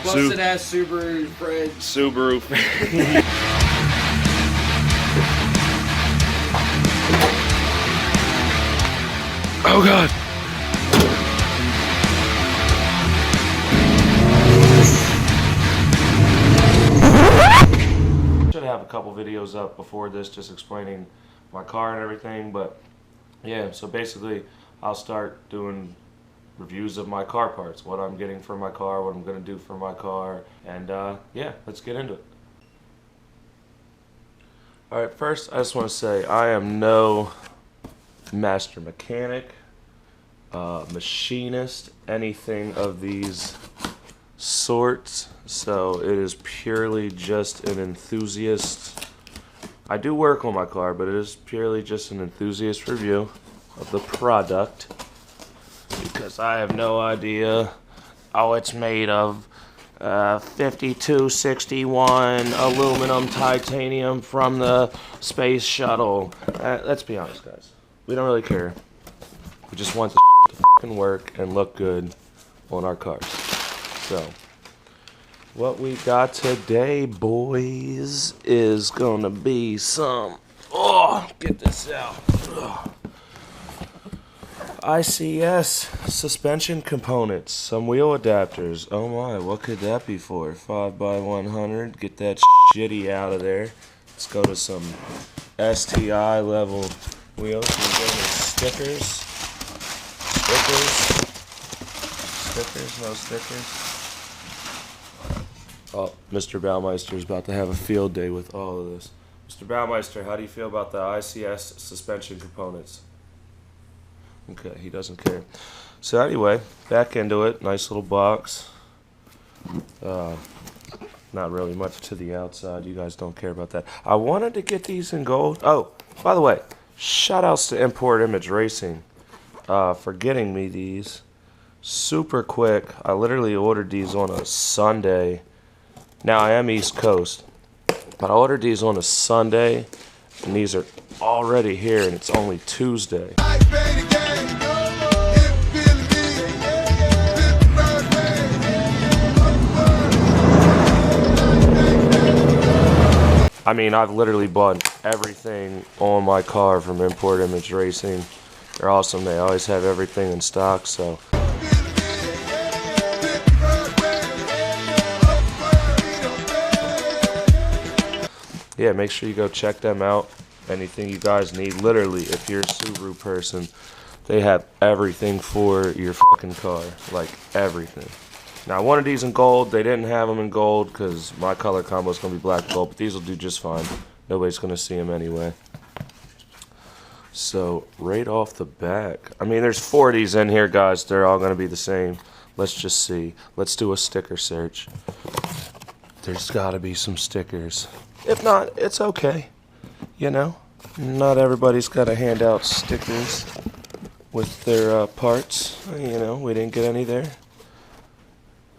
Busted ass Subaru Fred. Subaru. Oh God. Should have a couple videos up before this just explaining my car and everything, but yeah, so basically I'll start doing reviews of my car parts, what I'm getting for my car, what I'm going to do for my car, and yeah, let's get into it. Alright, first I just want to say I am no master mechanic, machinist, anything of these sorts, so it is purely just an enthusiast. I do work on my car, but it is purely just an enthusiast review of the product, because I have no idea. Oh, it's made of 5261 aluminum titanium from the space shuttle. Let's be honest, guys. We don't really care. We just want the shit to fucking work and look good on our cars. So, what we got today, boys, is gonna be some... Oh, get this out. Ugh. ICS suspension components, some wheel adapters. Oh my, what could that be for? 5x100, get that shitty out of there. Let's go to some STI level wheels. We go to stickers. Stickers, no stickers. Oh, Mr. Baumeister's about to have a field day with all of this. Mr. Baumeister, how do you feel about the ICS suspension components? Okay, he doesn't care. So anyway, back into it. Nice little box. Not really much to the outside. You guys don't care about that. I wanted to get these in gold. Oh, by the way, shout outs to Import Image Racing for getting me these super quick. I literally ordered these on a Sunday. Now I am East Coast, but I ordered these on a Sunday, and these are already here, and it's only Tuesday. I mean, I've literally bought everything on my car from Import Image Racing. They're awesome. They always have everything in stock, so. Yeah, make sure you go check them out. Anything you guys need, literally, if you're a Subaru person, they have everything for your fucking car. Like, everything. Now, I wanted these in gold. They didn't have them in gold because my color combo is going to be black and gold, but these will do just fine. Nobody's going to see them anyway. So, right off the back, I mean, there's 4 of these in here, guys. They're all going to be the same. Let's just see. Let's do a sticker search. There's got to be some stickers. If not, it's okay. You know, not everybody's got to hand out stickers with their parts. You know, we didn't get any there.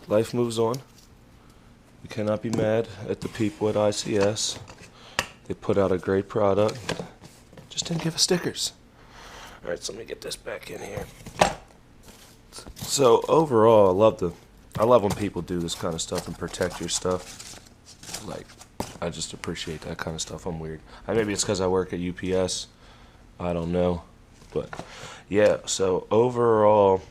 Life moves on. We cannot be mad at the people at ICS. They put out a great product. Just didn't give us stickers. Alright, so let me get this back in here. So overall, I love when people do this kind of stuff and protect your stuff. Like, I just appreciate that kind of stuff. I'm weird. Maybe it's because I work at UPS. I don't know. But yeah, so overall,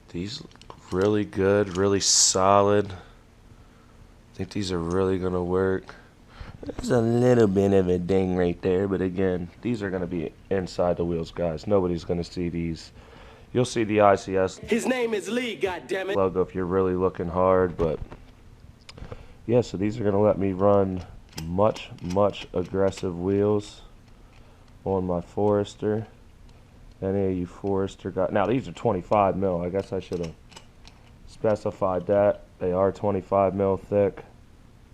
these look really good, really solid. I think these are really going to work. There's a little bit of a ding right there, but again, these are going to be inside the wheels, guys. Nobody's going to see these. You'll see the ICS. His name is Lee, goddammit. Logo if you're really looking hard, but yeah, so these are going to let me run much aggressive wheels on my Forester. Any of you Forester guys. Now, these are 25 mil. I guess I should have specified that. They are 25 mil thick.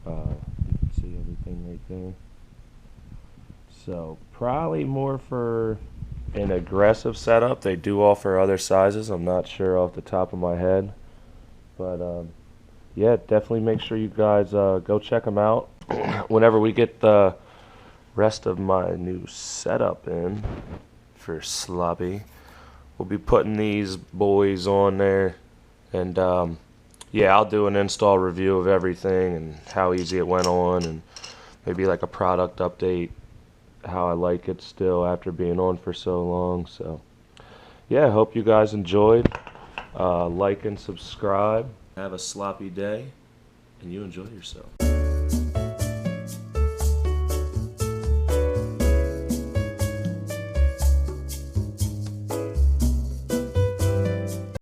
You can see everything right there. So, probably more for an aggressive setup. They do offer other sizes. I'm not sure off the top of my head. But, yeah, definitely make sure you guys go check them out. Whenever we get the rest of my new setup in for Sloppy, we'll be putting these boys on there, and yeah, I'll do an install review of everything and how easy it went on, and maybe like a product update, how I like it still after being on for so long. So yeah, I hope you guys enjoyed. Like and subscribe. Have a sloppy day, and you enjoy yourself.